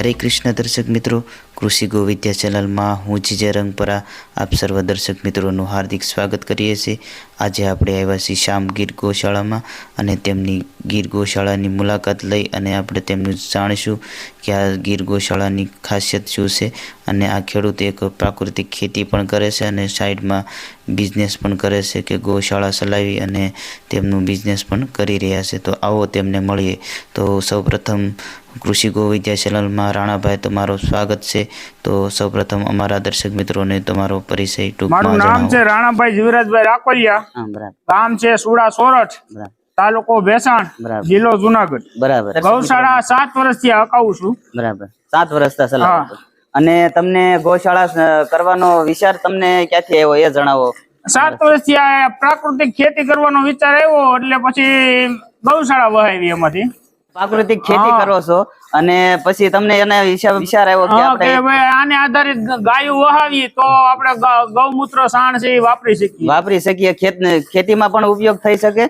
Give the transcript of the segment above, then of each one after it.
हरे कृष्ण दर्शक मित्रों, कृषि गोविद्या चैनल में हूँ जीजे रंगपरा आप सर्व दर्शक मित्रों हार्दिक स्वागत करीए छीए। आज आपणे आव्या छीए श्याम गीर गौशाला में अने तेमनी गीर गौशाला की मुलाकात लई अने आपणे तेमनुं जाणीशुं कि आ गीर गौशाला की खासियत शुं छे। अने आ खेडूत एक प्राकृतिक खेती पण करे छे अने साइड में बिजनेस पण करे छे कि गौशाला चलावी अने तेमनुं बिजनेस पण करी रह्या छे। तो आवो तेमने मळीए। तो सौप्रथम कृषि गोविद्या चैनल में राणाभाई तमारो स्वागत है। तो सौप्रथम अमारा दर्शक मित्रों ने तमारो परिचय टूंकमां मारू नाम है राणाभाई जीवराजभाई राकोलिया, गाम है सूड़ा सोरठ, तालुको भेसाण, जिल्लो जूनागढ़। बराबर। गौशाला 7 वर्षथी अकाऊं छुं। बराबर 7 वर्षथी चलाવો છો। અને તમને ગૌશાળા કરવાનો વિચાર તમને ક્યાંથી આવ્યો એ જણાવો। 7 વર્ષથી આ પ્રાકૃતિક ખેતી કરવાનો વિચાર આવ્યો એટલે પછી ગૌશાળા વહાવી એમાંથી। પ્રાકૃતિક ખેતી કરો છો અને પછી તમને એના વિચાર આવ્યો કે આપણે ભાઈ આને આધારિત ગાયો વહાવી તો આપણે ગૌમૂત્ર સાણ છે વાપરી શકીએ ખેતીમાં પણ ઉપયોગ થઈ શકે,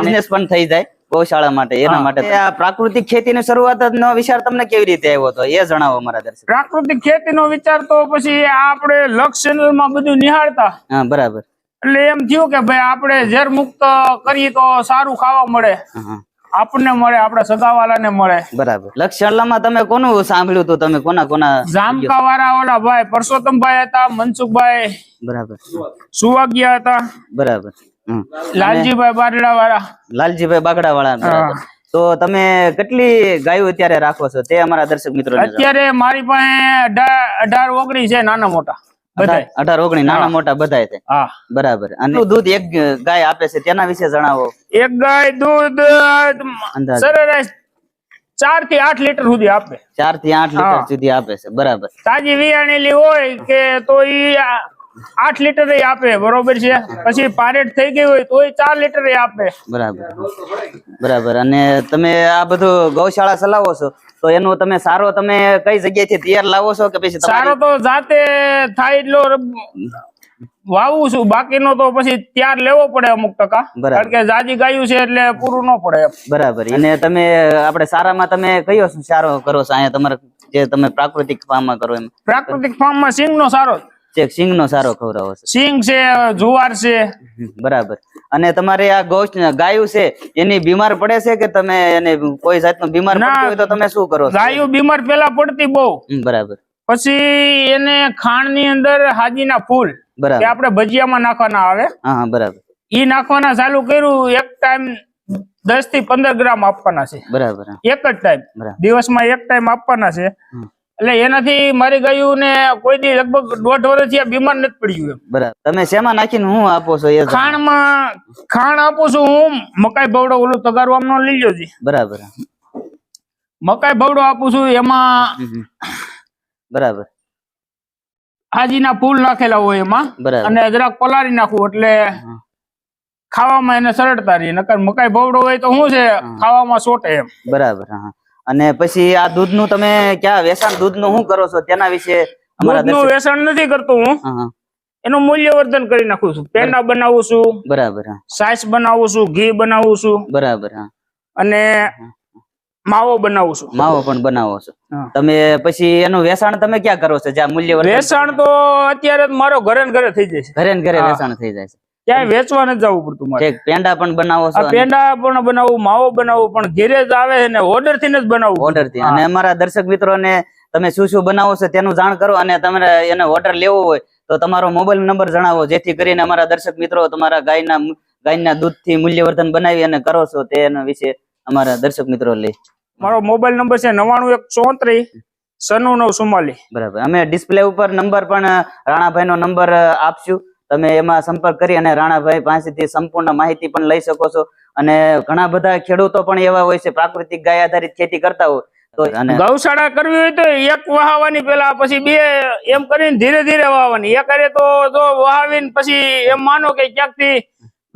બિઝનેસ પણ થઈ જાય ગૌશાળા માટે। એના માટે આ પ્રાકૃતિક ખેતીની શરૂઆતનો વિચાર તમને કેવી રીતે આવ્યો તો એ જણાવો મારા દર્શક। પ્રાકૃતિક ખેતીનો વિચાર તો પછી આપણે લક્ષ ચેનલમાં બધું નિહાળતા। હા બરાબર। એટલે એમ થયું કે ભાઈ આપણે ઝેર મુક્ત કરીએ તો સારું ખાવા મળે, આપણને મળે, આપણા સગાવાલાને મળે। બરાબર। લક્ષણલામાં તમે કોનું સાંભળ્યું તો તમે કોના જામકા વાળા ઓલા ભાઈ પરસોત્તમભાઈ હતા, મનસુખભાઈ બરાબર, સુવાગિયા હતા, બરાબર, લાલજીભાઈ બાગડા વાળા, લાલજીભાઈ બાગડા વાળા। બરાબર। તો તમે કેટલી ગાયો અત્યારે રાખો છો તે અમારા દર્શક મિત્રો? અત્યારે મારી પાસે 18-19 છે, નાના મોટા બધાય। 18-19 નાના મોટા બધાય છે। હા બરાબર। અને દૂધ એક ગાય આપે છે તેના વિશે જણાવો। એક ગાય દૂધ સરેરાશ 4 થી 8 લીટર સુધી આપે। 4 થી 8 લીટર સુધી આપે છે। બરાબર। તાજી વિયાણેલી હોય કે તો ઈ 8 લીટર આપે, બરોબર છે। પછી પારેટ થઈ ગઈ હોય તો 4 લીટર આપે। બરાબર બરાબર। અને તમે આ બધું ગૌશાળા ચલાવો છો તો એનું તમે સારો તમે કઈ જગ્યાએથી તૈયાર લાવો છો કે પછી સારો તો જાતે થાય એટલો વાવું છું, બાકીનો તો પછી તૈયાર લેવો પડે અમુક ટકા, કારણ કે જાજી ગાયું છે એટલે પૂરું ન પડે। બરાબર। અને તમે આપણે સારામાં તમે કયો સારો કરો છો અહીંયા તમારે જે તમે પ્રાકૃતિક ફાર્મમાં કરો એમ? પ્રાકૃતિક ફાર્મમાં સિંગનો સારો સિંગ નો સારો ખવડાવો છે। સિંગ છે, જુવાર છે। બરાબર। અને તમારે આ ગાયું છે એની બીમાર પડે છે કે તમે એને કોઈ જાતનો બીમાર પડતી હોય તો તમે શું કરો છો? ગાયું બીમાર પેલા પડતી બહુ। બરાબર। પછી એને ખાણ ની અંદર હાજીના ફૂલ કે આપણે ભજીયામાં નાખવાના આવે। હા બરાબર। ઈ નાખવાના ચાલુ કર્યું, એક ટાઈમ 10 થી 15 ગ્રામ આપવાના છે। બરાબર। એક જ ટાઈમ, દિવસમાં એક ટાઈમ આપવાના છે। એટલે એનાથી મારી ગાયું ને કોઈ દી લગભગ 1.5 વર્ષથી બીમાર નથી પડ્યું। બરાબર। તમે શેમાં નાખીને હું આપો છો? એ ખાણ આપું છું હું, મકાઈ ભવડો ઓલું તગારું આમનો લઈ લો જી। બરાબર। મકાઈ ભવડો આપું છું, એમાં બરાબર હાજીના ફૂલ નાખેલા હોય એમાં, અને જરાક પલાળી નાખું એટલે ખાવામાં એને સરળતા રહે। નકર મકાઈ ભવડો હોય તો શું છે ખાવામાં સોટે એમ। બરાબર। અને પછી આ દૂધનું તમે ક્યાં વેચાણ દૂધનું શું કરો છો તેના વિશે? દૂધનું વેચાણ નથી કરતો હું, એનું મૂલ્યવર્ધન કરી નાખું છું। પેંડા બનાવું છું, બરાબર, છાશ બનાવું છું, ઘી બનાવું છું, બરાબર, અને માવો બનાવું છું। માવો પણ બનાવો છો તમે? પછી એનું વેચાણ તમે ક્યાં કરો છો? જ્યાં મૂલ્યવર્ધન વેચાણ તો અત્યારે મારો ઘરે ને ઘરે થઈ જાય છે। ઘરે ને ઘરે વેચાણ થઈ જાય છે, ક્યાંય વેચવા નથી જવું પડતું મારે। પેંડા પણ બનાવો છો? પેંડા પણ બનાવું, માવો બનાવું, પણ ઘેરે જ આવે ને ઓર્ડર થી જ બનાવું। ઓર્ડર થી? અને અમારા દર્શક મિત્રોને તમે શું શું બનાવો છો તેનું જાણ કરો, અને તમારે એને ઓર્ડર લેવો હોય તો તમારો મોબાઈલ નંબર જણાવો, જેથી કરીને અમારા દર્શક મિત્રો તમારા ગાયના દૂધ થી મૂલ્યવર્ધન બનાવી અને કરો છો તેના વિશે અમારા દર્શક મિત્રો લે। મારો મોબાઈલ નંબર છે 99143994। બરાબર। અમે ડિસ્પ્લે ઉપર નંબર પણ રાણાભાઈ નો નંબર આપશું, તમે એમાં સંપર્ક કરી અને રાણાભાઈ પાસેથી સંપૂર્ણ માહિતી પણ લઈ શકો છો। અને ઘણા બધા ખેડૂતો પણ એવા હોય છે પ્રાકૃતિક ગાય આધારિત ખેતી કરતા હોય તો ગૌશાળા કરવી હોય તો એક વહાવાની પેલા, પછી 2 એમ કરીને ધીરે ધીરે વહાવાની। એક કરે તો જો વહાવીને પછી એમ માનો કે ક્યાંક થી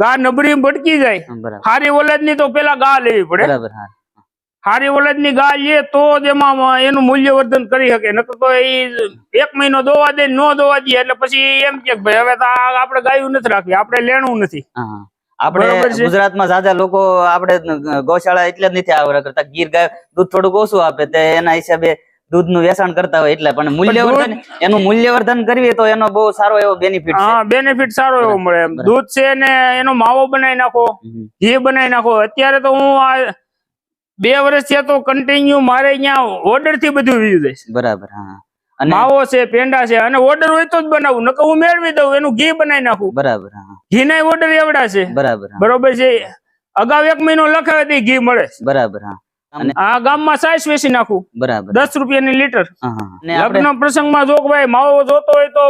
ગા નબળી ભટકી જાય, હારી ઓલાદ ની તો પેલા ગા લેવી પડે। બરાબર। હારી ઓલાદ ની ગા લે તો જ એમાં એનું મૂલ્યવર્ધન કરી શકે, નકર તો એ 1 મહિનો દોવા દે ન દોવા દે એટલે પછી એમ કે ભાઈ હવે તો આપણે ગાયું નથી રાખવી, આપણે લેણું નથી। આપણે ગુજરાતમાં જાજા લોકો આપણે ગૌશાળા એટલે જ નથી આવરા કરતા, ગીર ગાય દૂધ થોડુંક ઓછું આપે તે એના હિસાબે દૂધનું વેચાણ કરતા હોય એટલે, પણ મૂલ્યવર્ધન એનું મૂલ્યવર્ધન કરવી તો એનો બહુ સારો એવો બેનિફિટ છે. હા, બેનિફિટ સારો એવો મળે એમ. દૂધ છે ને એનો માવો બનાવી નાખો, ઘી બનાવી નાખો. અત્યારે તો હું આ 2 વર્ષ થયા તો કન્ટિન્યુ મારે અહીંયા ઓર્ડર થી બધું વીયું જાય છે. બરાબર. હા, અને માવો છે, પેંડા છે, અને ઓર્ડર હોય તો જ બનાવું, નકર હું મેળવી દઉં, એનું ઘી બનાવી નાખું. બરાબર. હા, ઘી ના ઓર્ડર એવડા છે. બરાબર. હા, બરોબર છે. અગાઉ 1 મહિનો લખાવે તો ઘી મળે છે. બરાબર. હા, અને આ ગામમાં સાઈસ વેચી નાખું, બરાબર. 10 રૂપિયાની લીટર. હા, હા. અને આપણે લગ્ન પ્રસંગમાં જો કે ભાઈ માવો જોતો હોય તો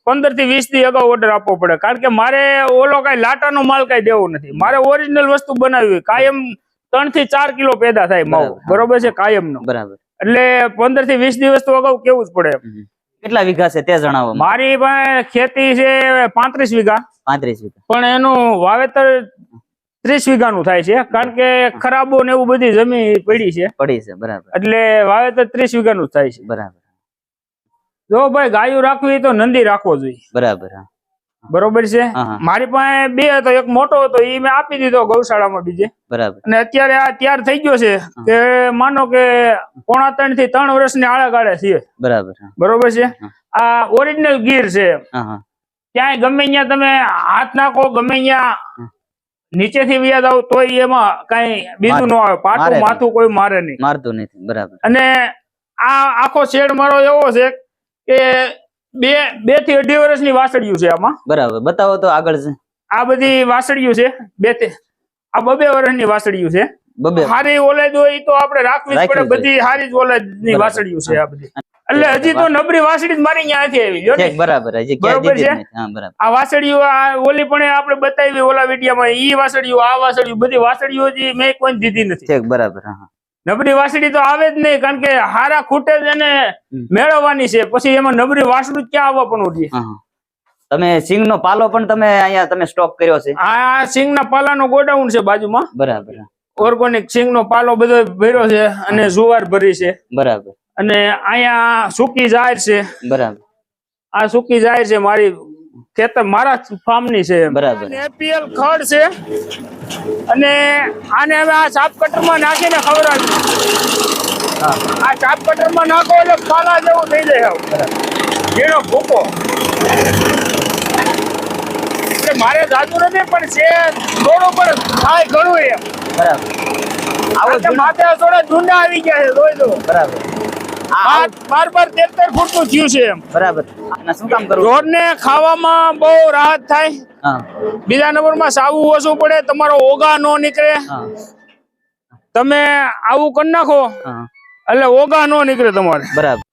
15 થી 20 દી અગાઉ ઓર્ડર આપવો પડે, કારણ કે મારે ઓલો કઈ લાટાનો માલ કઈ દેવો નથી. મારે ઓરિજિનલ વસ્તુ બનાવવી હોય. કાયમ 3 થી 4 કિલો પેદા થાય માવો. બરોબર છે, કાયમ નો. બરાબર. એટલે 15 થી 20 દિવસ તો અગાઉ કેવું જ પડે. કેટલા વીઘા છે તે જણાવો. મારી પાસે ખેતી છે 35 વીઘા, 35 વીઘા. પણ એનું વાવેતર 30 વીઘાનું થાય છે, કારણ કે ખરાબો ને એવું બધી જમીન પડી છે. બરાબર. એટલે વાવેતર 30 વીઘાનું જ થાય છે. બરાબર. જો ભાઈ ગાયું રાખવી તો નંદી રાખવો જોઈએ. બરાબર. હા, બરોબર છે. હા, હા. મારી પાસે 2 હતો, એક મોટો હતો, એ મેં આપી દીધો ગૌશાળામાં બીજે. બરાબર. અને અત્યારે આ તૈયાર થઈ ગયો છે કે માનો કે 2.5 થી 3 વર્ષની આળાગાળે છે. બરાબર. હા, બરોબર છે. આ ઓરિજિનલ ગીર છે. હા, હા. ક્યાંય ગમે ત્યાં તમે હાથ નાખો, ગમે ત્યાં નીચેથી વ્યાજ આવ તોય એમાં કઈ બીજું ન આવે. પાટું માથું કોઈ મારે નહીં, મારતું નથી. બરાબર. અને આ આખો શેડ મારો એવો છે કે 2 થી 2.5 વર્ષની વાસળિયું છે આમાં. બરાબર. બતાવો તો આગળ છે. આ બધી વાસળિયું છે. 2 થી 2 વર્ષની વાસળિયું છે. હારી ઓલાદ હોય તો આપણે રાખવી જ પડે. બધી હારી જ ઓલાદની વાસળિયું છે આ બધી. એટલે હજી તો નબળી વાસળી જ મારી અહીંયા નથી આવી. જો ને. બરાબર. હજી બરોબર છે. હા, બરાબર. આ વાસળિયું આ ઓલી પણ આપણે બતાવી ઓલા વિડીયોમાં, ઈ વાસળિયું, આ વાસળિયું, બધી વાસળિયો હજી મેં કોઈ દીધી નથી. બરાબર. હા, નબળી વાસળી તો આવે જ નહીં, કારણ કે હારા ખૂટે જ એને મેળવવાની છે. પછી એમાં નબળી વાસળું ક્યાં આવવા પણ ઉઠી. તમે સિંગ નો પાલો પણ તમે અહીંયા તમે સ્ટોક કર્યો છે. આ સિંગ ના પાલાનો ગોડાઉન છે બાજુમાં. બરાબર. ઓર્ગેનિક સિંગ નો પાલો બધો ભર્યો છે, અને જુવાર ભરી છે. બરાબર. અને અહીંયા સૂકી જાહેર છે. બરાબર. આ સૂકી જાહેર છે મારી ખેતર, મારા ફાર્મ ની છે. બરાબર. એપીએલ ખડ છે, અને આને હવે આ સાપ કટર માં નાખીને ખવડાવી. આ સાપ કટર માં નાખો એટલે પાલા જેવું થઈ જાય. ઝીણો ભૂકો. એટલે મારે જાતું નથી, પણ છે થોડું પણ થાય ઘણું એમ. બરાબર. આવો માથે થોડા ઝુંડા આવી ગયા છે. જોઈ દો. બરાબર. 12-13 ફૂટનું થયું છે એમ. બરાબર. શું કામ કરવું? ઢોરને ખાવામાં બહુ રાહત થાય. હા. બીજા નંબરમાં સાવું ઓછું પડે, તમારો ઓગા નો નીકળે. તમે આવું કરી નાખો એટલે ઓગા નો નીકળે તમારે. બરાબર.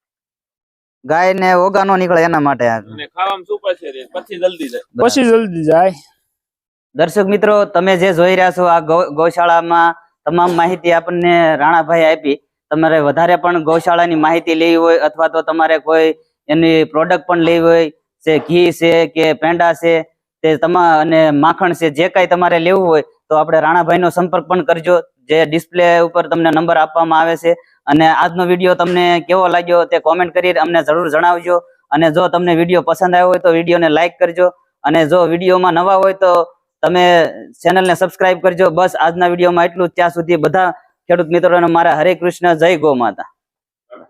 ગાય ને ઓગા નો નીકળે એના માટે ખાવામાં સુપર છે, પછી જલ્દી જાય. દર્શક મિત્રો, તમે જે જોઈ રહ્યા છો આ ગૌશાળામાં તમામ માહિતી આપણને રાણાભાઈ આપી. તમારે વધારે પણ ગૌશાળાની માહિતી લેવી હોય, અથવા તો તમારે કોઈ એની પ્રોડક્ટ પણ લેવી હોય, છે ઘી છે કે પેંડા છે તે અને માખણ છે, જે કઈ તમારે લેવું હોય તો આપણે રાણાભાઈ નો સંપર્ક પણ કરજો. જે ડિસ્પ્લે ઉપર તમને નંબર આપવામાં આવે છે. અને આજનો વિડીયો તમને કેવો લાગ્યો તે કોમેન્ટ કરી અમને જરૂર જણાવજો. અને જો તમને વિડીયો પસંદ આવ્યો હોય તો વિડીયોને લાઈક કરજો. અને જો વિડીયોમાં નવા હોય તો તમે ચેનલને સબસ્ક્રાઇબ કરજો. બસ આજના વિડીયોમાં એટલું જ. ત્યાં સુધી બધા ખેડૂત મિત્રોને મારા હરે કૃષ્ણ, જય ગૌ માતા.